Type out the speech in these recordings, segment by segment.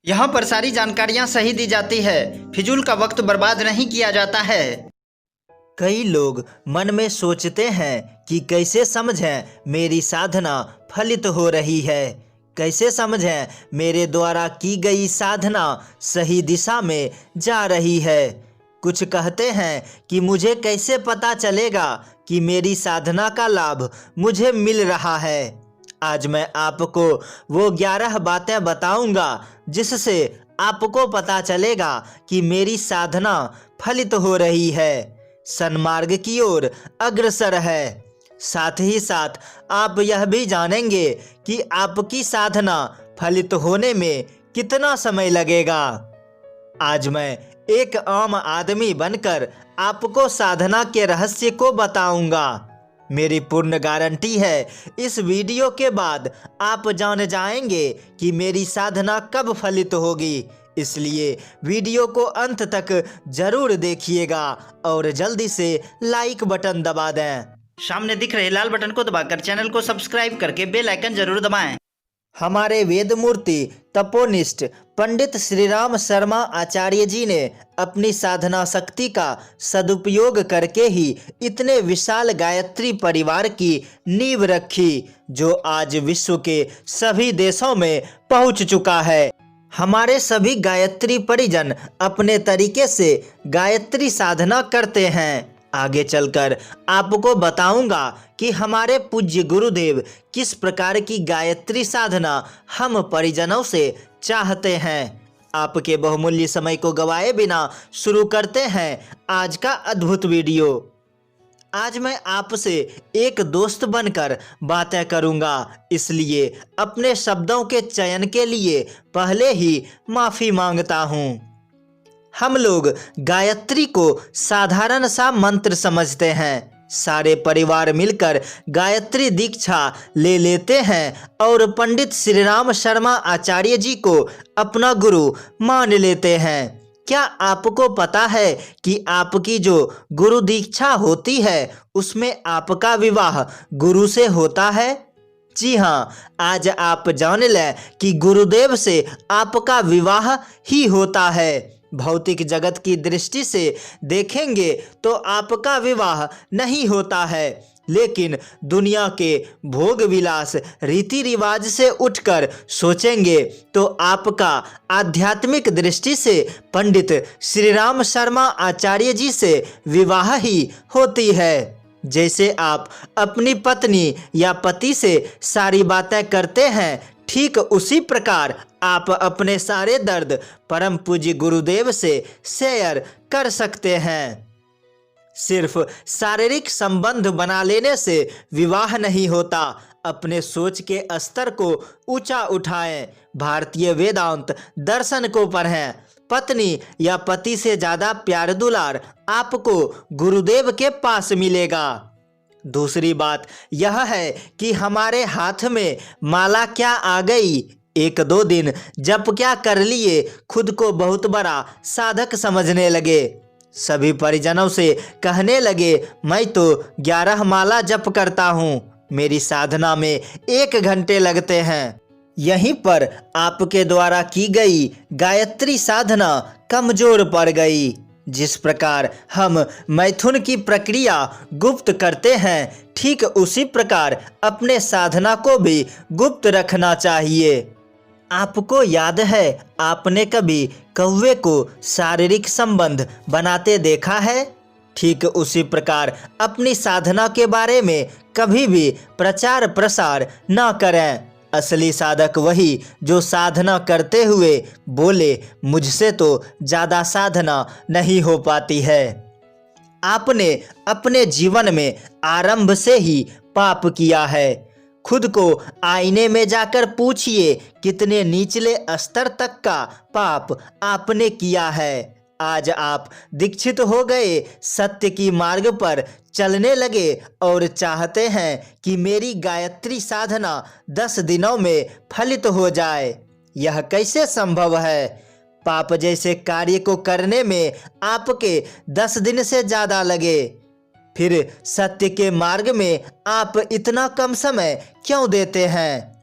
यहाँ पर सारी जानकारियाँ सही दी जाती है, फिजूल का वक्त बर्बाद नहीं किया जाता है। कई लोग मन में सोचते हैं कि कैसे समझें मेरी साधना फलित हो रही है, कैसे समझें मेरे द्वारा की गई साधना सही दिशा में जा रही है। कुछ कहते हैं कि मुझे कैसे पता चलेगा कि मेरी साधना का लाभ मुझे मिल रहा है। आज मैं आपको वो 11 बातें बताऊंगा जिससे आपको पता चलेगा कि मेरी साधना फलित हो रही है, सन्मार्ग की ओर अग्रसर है। साथ ही साथ आप यह भी जानेंगे कि आपकी साधना फलित होने में कितना समय लगेगा। आज मैं एक आम आदमी बनकर आपको साधना के रहस्य को बताऊंगा। मेरी पूर्ण गारंटी है, इस वीडियो के बाद आप जान जाएंगे कि मेरी साधना कब फलित होगी। इसलिए वीडियो को अंत तक जरूर देखिएगा और जल्दी से लाइक बटन दबा दें। सामने दिख रहे लाल बटन को दबाकर चैनल को सब्सक्राइब करके बेल आइकन जरूर दबाएं। हमारे वेदमूर्ति तपोनिष्ठ पंडित श्री राम शर्मा आचार्य जी ने अपनी साधना शक्ति का सदुपयोग करके ही इतने विशाल गायत्री परिवार की नींव रखी, जो आज विश्व के सभी देशों में पहुंच चुका है। हमारे सभी गायत्री परिजन अपने तरीके से गायत्री साधना करते हैं। आगे चलकर आपको बताऊंगा कि हमारे पूज्य गुरुदेव किस प्रकार की गायत्री साधना हम परिजनों से चाहते हैं। आपके बहुमूल्य समय को गवाए बिना शुरू करते हैं आज का अद्भुत वीडियो। आज मैं आपसे एक दोस्त बनकर बातें करूंगा, इसलिए अपने शब्दों के चयन के लिए पहले ही माफ़ी मांगता हूं। हम लोग गायत्री को साधारण सा मंत्र समझते हैं। सारे परिवार मिलकर गायत्री दीक्षा ले लेते हैं और पंडित श्री राम शर्मा आचार्य जी को अपना गुरु मान लेते हैं। क्या आपको पता है कि आपकी जो गुरु दीक्षा होती है उसमें आपका विवाह गुरु से होता है? जी हाँ, आज आप जान लें कि गुरुदेव से आपका विवाह ही होता है। भौतिक जगत की दृष्टि से देखेंगे तो आपका विवाह नहीं होता है, लेकिन दुनिया के भोग विलास रीति रिवाज से उठकर सोचेंगे तो आपका आध्यात्मिक दृष्टि से पंडित श्री राम शर्मा आचार्य जी से विवाह ही होती है। जैसे आप अपनी पत्नी या पति से सारी बातें करते हैं, ठीक उसी प्रकार आप अपने सारे दर्द परम पूज्य गुरुदेव से शेयर कर सकते हैं। सिर्फ शारीरिक संबंध बना लेने से विवाह नहीं होता। अपने सोच के स्तर को ऊंचा उठाएं, भारतीय वेदांत दर्शन को पढ़ें। पत्नी या पति से ज़्यादा प्यार दुलार आपको गुरुदेव के पास मिलेगा। दूसरी बात यह है कि हमारे हाथ में माला क्या आ गई, एक दो दिन जप क्या कर लिए, खुद को बहुत बड़ा साधक समझने लगे। सभी परिजनों से कहने लगे, मैं तो 11 माला जप करता हूँ, मेरी साधना में 1 घंटे लगते हैं। यहीं पर आपके द्वारा की गई गायत्री साधना कमजोर पड़ गई। जिस प्रकार हम मैथुन की प्रक्रिया गुप्त करते हैं, ठीक उसी प्रकार अपने साधना को भी गुप्त रखना चाहिए। आपको याद है, आपने कभी कौवे को शारीरिक संबंध बनाते देखा है? ठीक उसी प्रकार अपनी साधना के बारे में कभी भी प्रचार प्रसार न करें। असली साधक वही जो साधना करते हुए बोले, मुझसे तो ज़्यादा साधना नहीं हो पाती है। आपने अपने जीवन में आरंभ से ही पाप किया है। खुद को आईने में जाकर पूछिए, कितने निचले स्तर तक का पाप आपने किया है। आज आप दीक्षित हो गए, सत्य की मार्ग पर चलने लगे और चाहते हैं कि मेरी गायत्री साधना 10 दिनों में फलित हो जाए। यह कैसे संभव है? पाप जैसे कार्य को करने में आपके 10 दिन से ज़्यादा लगे, फिर सत्य के मार्ग में आप इतना कम समय क्यों देते हैं?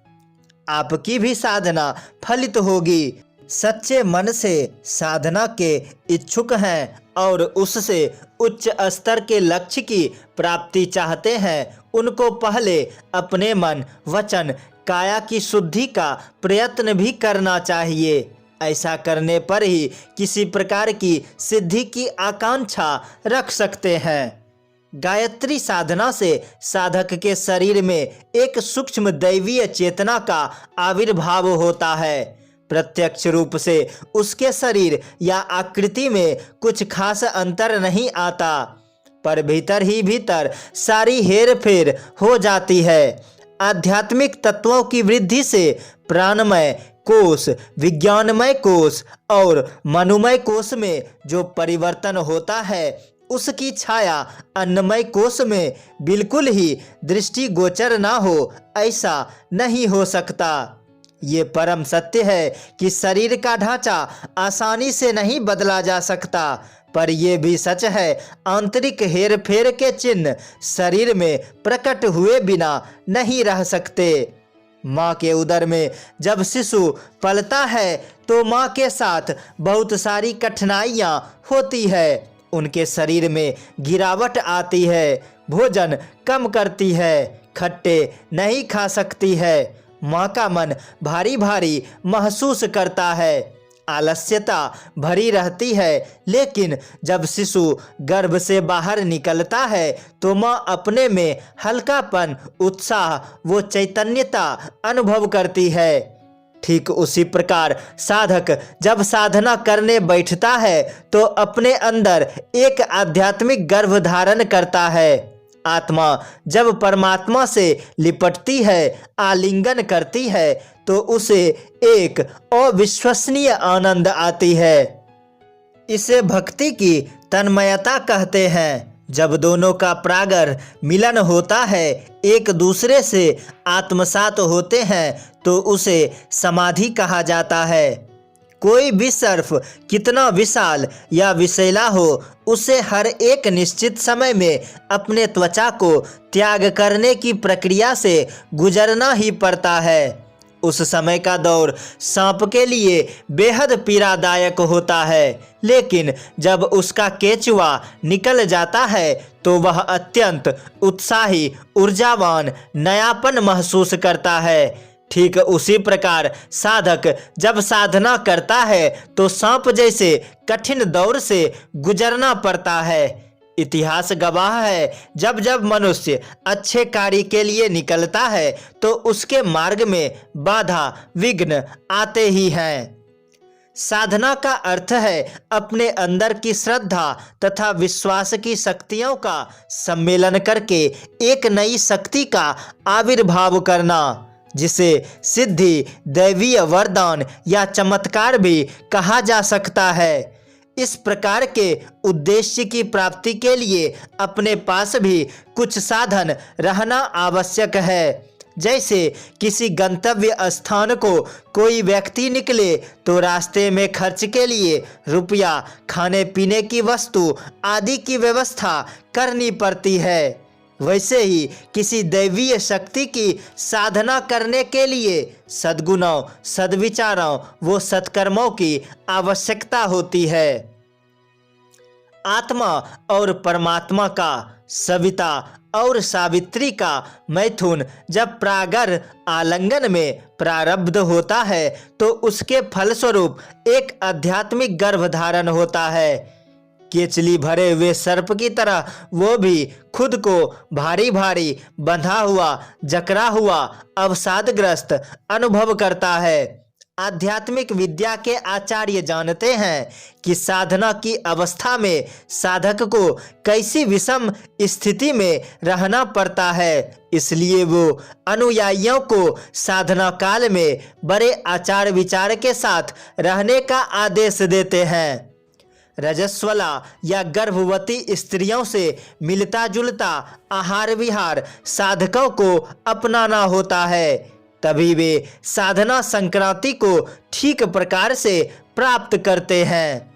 आपकी भी साधना फलित होगी। सच्चे मन से साधना के इच्छुक हैं और उससे उच्च स्तर के लक्ष्य की प्राप्ति चाहते हैं, उनको पहले अपने मन, वचन, काया की शुद्धि का प्रयत्न भी करना चाहिए। ऐसा करने पर ही किसी प्रकार की सिद्धि की आकांक्षा रख सकते हैं। गायत्री साधना से साधक के शरीर में एक सूक्ष्म दैवीय चेतना का आविर्भाव होता है। प्रत्यक्ष रूप से उसके शरीर या आकृति में कुछ खास अंतर नहीं आता, पर भीतर ही भीतर सारी हेर फेर हो जाती है। आध्यात्मिक तत्वों की वृद्धि से प्राणमय कोश, विज्ञानमय कोश और मनोमय कोश में जो परिवर्तन होता है, उसकी छाया अन्नमय कोश में बिल्कुल ही दृष्टिगोचर ना हो, ऐसा नहीं हो सकता। ये परम सत्य है कि शरीर का ढांचा आसानी से नहीं बदला जा सकता, पर यह भी सच है आंतरिक हेर फेर के चिन्ह शरीर में प्रकट हुए बिना नहीं रह सकते। माँ के उदर में जब शिशु पलता है तो माँ के साथ बहुत सारी कठिनाइयाँ होती है। उनके शरीर में गिरावट आती है, भोजन कम करती है, खट्टे नहीं खा सकती है, माँ का मन भारी भारी महसूस करता है, आलस्यता भरी रहती है। लेकिन जब शिशु गर्भ से बाहर निकलता है तो माँ अपने में हल्कापन, उत्साह व चैतन्यता अनुभव करती है। ठीक उसी प्रकार साधक जब साधना करने बैठता है तो अपने अंदर एक आध्यात्मिक गर्भ धारण करता है। आत्मा जब परमात्मा से लिपटती है, आलिंगन करती है, तो उसे एक अविश्वसनीय आनंद आती है। इसे भक्ति की तन्मयता कहते हैं। जब दोनों का प्रागर मिलन होता है, एक दूसरे से आत्मसात होते हैं, तो उसे समाधि कहा जाता है। कोई भी सर्फ कितना विशाल या विषैला हो, उसे हर एक निश्चित समय में अपने त्वचा को त्याग करने की प्रक्रिया से गुजरना ही पड़ता है। उस समय का दौर सांप के लिए बेहद पीड़ादायक होता है, लेकिन जब उसका केंचुआ निकल जाता है तो वह अत्यंत उत्साही, ऊर्जावान, नयापन महसूस करता है। ठीक उसी प्रकार साधक जब साधना करता है तो सांप जैसे कठिन दौर से गुजरना पड़ता है। इतिहास गवाह है, जब जब मनुष्य अच्छे कार्य के लिए निकलता है तो उसके मार्ग में बाधा, विघ्न आते ही हैं। साधना का अर्थ है अपने अंदर की श्रद्धा तथा विश्वास की शक्तियों का सम्मेलन करके एक नई शक्ति का आविर्भाव करना, जिसे सिद्धि, दैवीय वरदान या चमत्कार भी कहा जा सकता है। इस प्रकार के उद्देश्य की प्राप्ति के लिए अपने पास भी कुछ साधन रहना आवश्यक है। जैसे किसी गंतव्य स्थान को कोई व्यक्ति निकले तो रास्ते में खर्च के लिए रुपया, खाने पीने की वस्तु आदि की व्यवस्था करनी पड़ती है। वैसे ही किसी दैवीय शक्ति की साधना करने के लिए सद्गुणों, सद्विचारों व सत्कर्मों की आवश्यकता होती है। आत्मा और परमात्मा का, सविता और सावित्री का मैथुन जब प्रागर आलिंगन में प्रारब्ध होता है तो उसके फलस्वरूप एक आध्यात्मिक गर्भधारण होता है। केचली भरे हुए सर्प की तरह वो भी खुद को भारी भारी, बंधा हुआ, जकड़ा हुआ, अवसादग्रस्त अनुभव करता है। आध्यात्मिक विद्या के आचार्य जानते हैं कि साधना की अवस्था में साधक को कैसी विषम स्थिति में रहना पड़ता है, इसलिए वो अनुयायियों को साधना काल में बड़े आचार विचार के साथ रहने का आदेश देते हैं। रजस्वला या गर्भवती स्त्रियों से मिलता जुलता आहार विहार साधकों को अपनाना होता है, तभी वे साधना संक्रांति को ठीक प्रकार से प्राप्त करते हैं।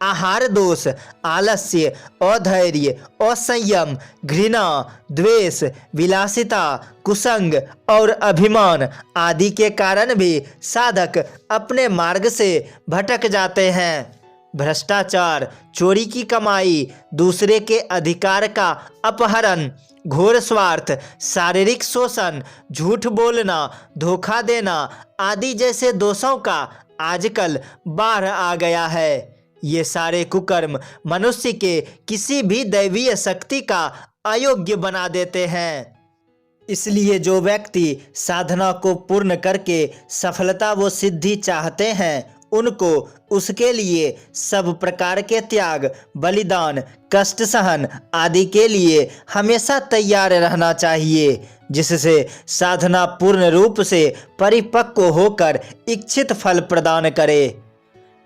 आहार दोष, आलस्य, अधैर्य, असंयम, घृणा, द्वेष, विलासिता, कुसंग और अभिमान आदि के कारण भी साधक अपने मार्ग से भटक जाते हैं। भ्रष्टाचार, चोरी की कमाई, दूसरे के अधिकार का अपहरण, घोर स्वार्थ, शारीरिक शोषण, झूठ बोलना, धोखा देना आदि जैसे दोषों का आजकल बाढ़ आ गया है। ये सारे कुकर्म मनुष्य के किसी भी दैवीय शक्ति का अयोग्य बना देते हैं। इसलिए जो व्यक्ति साधना को पूर्ण करके सफलता व सिद्धि चाहते हैं, उनको उसके लिए सब प्रकार के त्याग, बलिदान, कष्ट सहन आदि के लिए हमेशा तैयार रहना चाहिए, जिससे साधना पूर्ण रूप से परिपक्व होकर इच्छित फल प्रदान करे।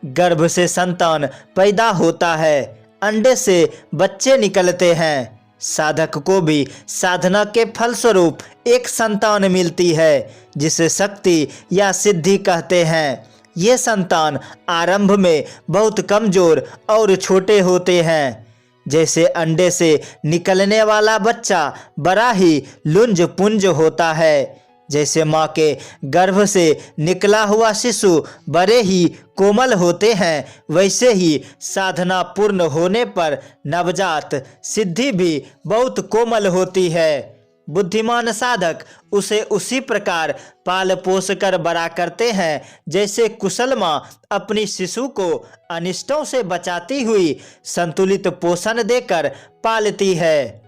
गर्भ से संतान पैदा होता है, अंडे से बच्चे निकलते हैं। साधक को भी साधना के फलस्वरूप एक संतान मिलती है, जिसे शक्ति या सिद्धि कहते हैं। ये संतान आरंभ में बहुत कमजोर और छोटे होते हैं। जैसे अंडे से निकलने वाला बच्चा बड़ा ही लुंज पुंज होता है, जैसे माँ के गर्भ से निकला हुआ शिशु बड़े ही कोमल होते हैं, वैसे ही साधना पूर्ण होने पर नवजात सिद्धि भी बहुत कोमल होती है। बुद्धिमान साधक उसे उसी प्रकार पाल पोस कर बड़ा करते हैं, जैसे कुशल माँ अपनी शिशु को अनिष्टों से बचाती हुई संतुलित पोषण देकर पालती है।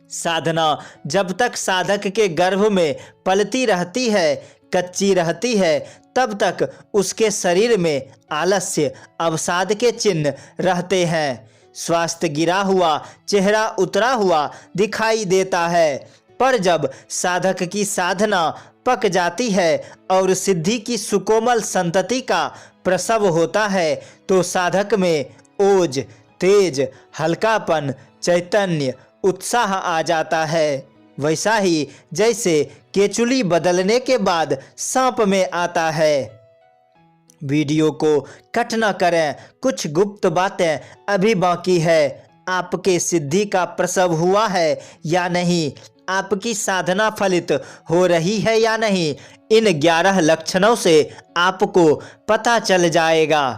साधना जब तक साधक के गर्भ में पलती रहती है, कच्ची रहती है, तब तक उसके शरीर में आलस्य, अवसाद के चिन्ह रहते हैं। स्वास्थ्य गिरा हुआ, चेहरा उतरा हुआ दिखाई देता है। पर जब साधक की साधना पक जाती है और सिद्धि की सुकोमल संतति का प्रसव होता है, तो साधक में ओज, तेज, हल्कापन, चैतन्य, उत्साह आ जाता है। वैसा ही जैसे केचुली बदलने के बाद सांप में आता है। वीडियो को कट न करें, कुछ गुप्त बातें अभी बाकी है। आपके सिद्धि का प्रसव हुआ है या नहीं, आपकी साधना फलित हो रही है या नहीं, इन 11 लक्षणों से आपको पता चल जाएगा।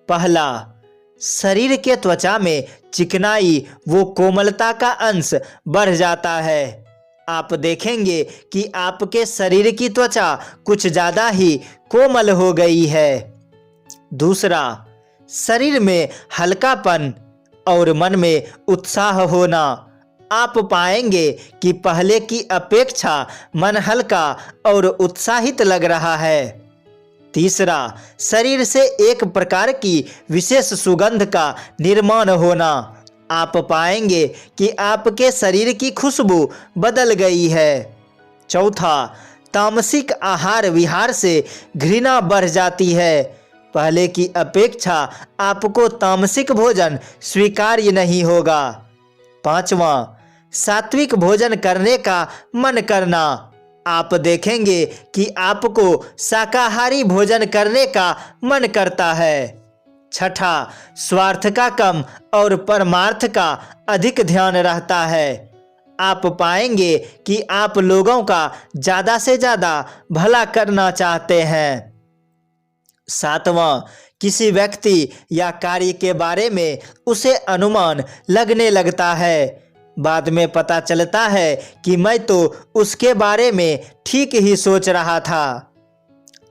पहला, शरीर के त्वचा में चिकनाई वो कोमलता का अंश बढ़ जाता है। आप देखेंगे कि आपके शरीर की त्वचा कुछ ज़्यादा ही कोमल हो गई है। दूसरा, शरीर में हल्कापन और मन में उत्साह होना। आप पाएंगे कि पहले की अपेक्षा मन हल्का और उत्साहित लग रहा है। तीसरा, शरीर से एक प्रकार की विशेष सुगंध का निर्माण होना। आप पाएंगे कि आपके शरीर की खुशबू बदल गई है। चौथा, तामसिक आहार विहार से घृणा बढ़ जाती है। पहले की अपेक्षा आपको तामसिक भोजन स्वीकार्य नहीं होगा। पांचवा, सात्विक भोजन करने का मन करना। आप देखेंगे कि आपको शाकाहारी भोजन करने का मन करता है। छठा, स्वार्थ का कम और परमार्थ का अधिक ध्यान रहता है। आप पाएंगे कि आप लोगों का ज़्यादा से ज़्यादा भला करना चाहते हैं। सातवां, किसी व्यक्ति या कार्य के बारे में उसे अनुमान लगने लगता है। बाद में पता चलता है कि मैं तो उसके बारे में ठीक ही सोच रहा था।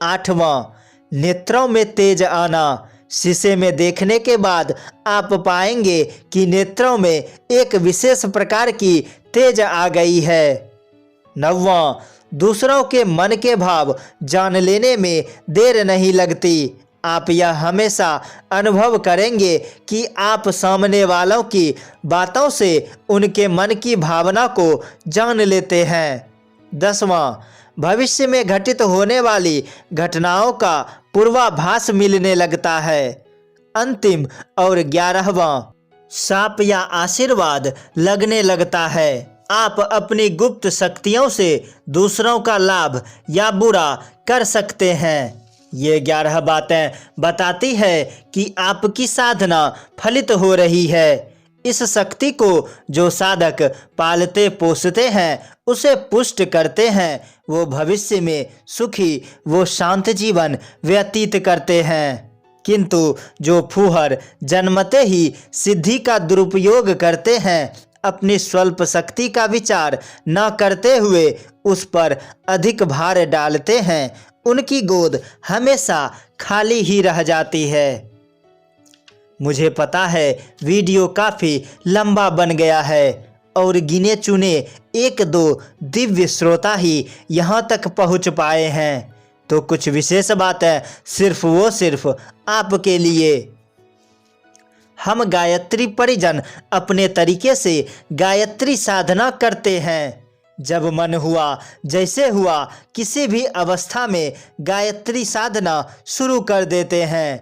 आठवां, नेत्रों में तेज आना। शीशे में देखने के बाद आप पाएंगे कि नेत्रों में एक विशेष प्रकार की तेज आ गई है। नौवां, दूसरों के मन के भाव जान लेने में देर नहीं लगती। आप यह हमेशा अनुभव करेंगे कि आप सामने वालों की बातों से उनके मन की भावना को जान लेते हैं। 10वां, भविष्य में घटित होने वाली घटनाओं का पूर्वाभास मिलने लगता है। अंतिम और 11वां, शाप या आशीर्वाद लगने लगता है। आप अपनी गुप्त शक्तियों से दूसरों का लाभ या बुरा कर सकते हैं। ये 11 बातें बताती है कि आपकी साधना फलित हो रही है। इस शक्ति को जो साधक पालते पोसते हैं, उसे पुष्ट करते हैं, वो भविष्य में सुखी व शांत जीवन व्यतीत करते हैं। किंतु जो फूहर जन्मते ही सिद्धि का दुरुपयोग करते हैं, अपनी स्वल्प शक्ति का विचार न करते हुए उस पर अधिक भार डालते हैं, उनकी गोद हमेशा खाली ही रह जाती है। मुझे पता है वीडियो काफ़ी लंबा बन गया है और गिने चुने 1-2 दिव्य श्रोता ही यहाँ तक पहुँच पाए हैं, तो कुछ विशेष बातें सिर्फ आपके लिए। हम गायत्री परिजन अपने तरीके से गायत्री साधना करते हैं। जब मन हुआ, जैसे हुआ, किसी भी अवस्था में गायत्री साधना शुरू कर देते हैं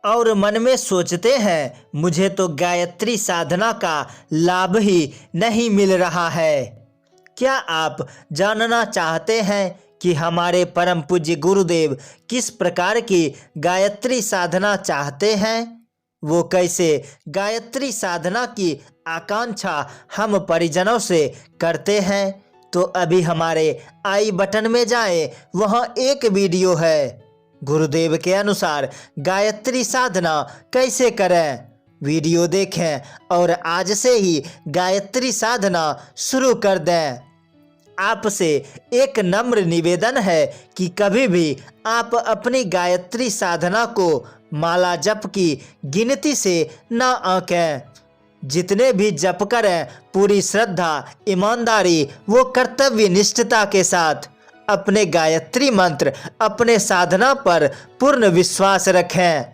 और मन में सोचते हैं, मुझे तो गायत्री साधना का लाभ ही नहीं मिल रहा है। क्या आप जानना चाहते हैं कि हमारे परम पूज्य गुरुदेव किस प्रकार की गायत्री साधना चाहते हैं? वो कैसे गायत्री साधना की आकांक्षा हम परिजनों से करते हैं? तो अभी हमारे आई बटन में जाएं, वहाँ एक वीडियो है। गुरुदेव के अनुसार गायत्री साधना कैसे करें, वीडियो देखें और आज से ही गायत्री साधना शुरू कर दें। आपसे एक नम्र निवेदन है कि कभी भी आप अपनी गायत्री साधना को माला जप की गिनती से न आंकें। जितने भी जप करें, पूरी श्रद्धा, ईमानदारी व कर्तव्य निष्ठता के साथ अपने गायत्री मंत्र, अपने साधना पर पूर्ण विश्वास रखें।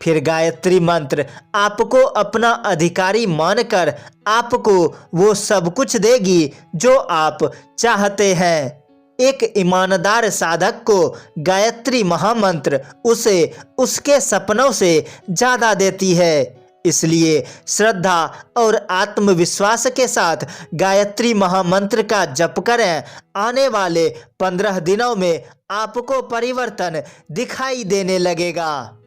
फिर गायत्री मंत्र आपको अपना अधिकारी मानकर आपको वो सब कुछ देगी जो आप चाहते हैं। एक ईमानदार साधक को गायत्री महामंत्र उसे उसके सपनों से ज़्यादा देती है। इसलिए श्रद्धा और आत्मविश्वास के साथ गायत्री महामंत्र का जप करें। आने वाले 15 दिनों में आपको परिवर्तन दिखाई देने लगेगा।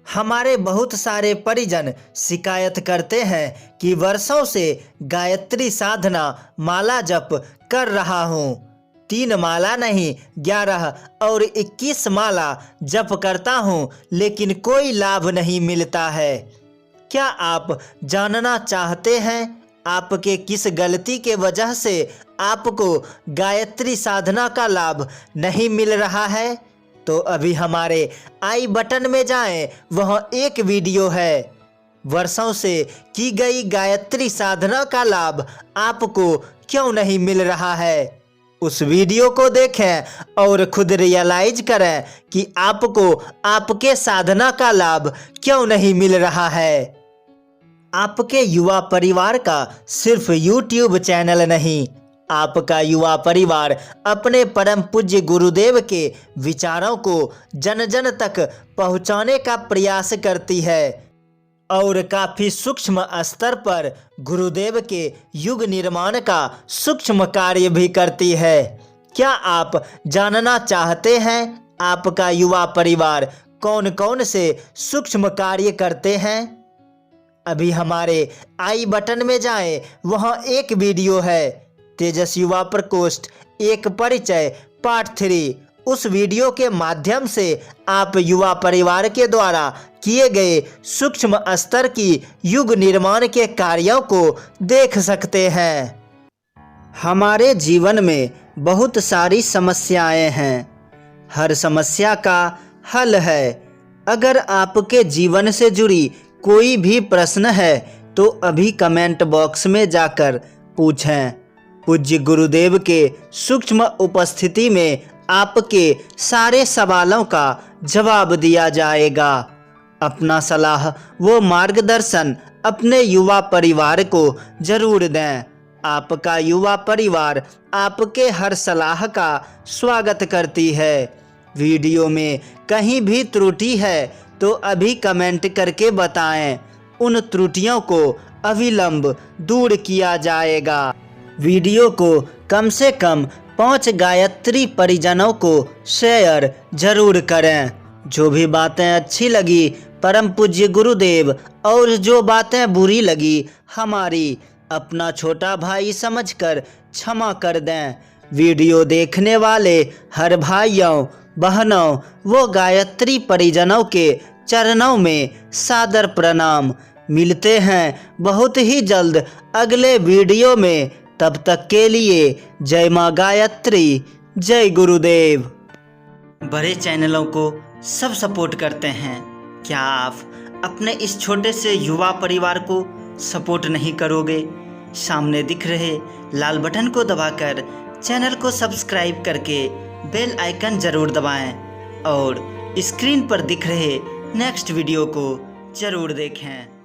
हमारे बहुत सारे परिजन शिकायत करते हैं कि वर्षों से गायत्री साधना माला जप कर रहा हूँ। 3 माला नहीं, 11 और 21 माला जप करता हूँ, लेकिन कोई लाभ नहीं मिलता है। क्या आप जानना चाहते हैं आपके किस गलती के वजह से आपको गायत्री साधना का लाभ नहीं मिल रहा है? तो अभी हमारे आई बटन में जाएं, वहाँ एक वीडियो है। वर्षों से की गई गायत्री साधना का लाभ आपको क्यों नहीं मिल रहा है? उस वीडियो को देखें और खुद रियलाइज करें कि आपको आपके साधना का लाभ क्यों नहीं मिल रहा है। आपके युवा परिवार का सिर्फ YouTube चैनल नहीं, आपका युवा परिवार अपने परम पूज्य गुरुदेव के विचारों को जन जन तक पहुंचाने का प्रयास करती है और काफ़ी सूक्ष्म स्तर पर गुरुदेव के युग निर्माण का सूक्ष्म कार्य भी करती है। क्या आप जानना चाहते हैं आपका युवा परिवार कौन कौन से सूक्ष्म कार्य करते हैं? अभी हमारे आई बटन में जाएं, वहाँ एक वीडियो है। तेजस युवा प्रकोष्ठ एक परिचय पार्ट 3। उस वीडियो के माध्यम से आप युवा परिवार के द्वारा किए गए सूक्ष्म स्तर की युग निर्माण के कार्यों को देख सकते हैं। हमारे जीवन में बहुत सारी समस्याएं हैं, हर समस्या का हल है। अगर आपके जीवन से जुड़ी कोई भी प्रश्न है तो अभी कमेंट बॉक्स में जाकर पूछें। पूज्य गुरुदेव के सूक्ष्म उपस्थिति में आपके सारे सवालों का जवाब दिया जाएगा। अपना सलाह व मार्गदर्शन अपने युवा परिवार को जरूर दें। आपका युवा परिवार आपके हर सलाह का स्वागत करती है। वीडियो में कहीं भी त्रुटि है तो अभी कमेंट करके बताएं। उन त्रुटियों को अविलंब दूर किया जाएगा। वीडियो को कम से कम 5 गायत्री परिजनों को शेयर जरूर करें। जो भी बातें अच्छी लगी परम पूज्य गुरुदेव और जो बातें बुरी लगी हमारी अपना छोटा भाई समझकर क्षमा कर दें। वीडियो देखने वाले हर भाइयों बहनों वो गायत्री परिजनों के चरणों में सादर प्रणाम। मिलते हैं बहुत ही जल्द अगले वीडियो में। तब तक के लिए जय माँ गायत्री, जय गुरुदेव। बड़े चैनलों को सब सपोर्ट करते हैं, क्या आप अपने इस छोटे से युवा परिवार को सपोर्ट नहीं करोगे? सामने दिख रहे लाल बटन को दबाकर चैनल को सब्सक्राइब करके बेल आइकन ज़रूर दबाएं और स्क्रीन पर दिख रहे नेक्स्ट वीडियो को ज़रूर देखें।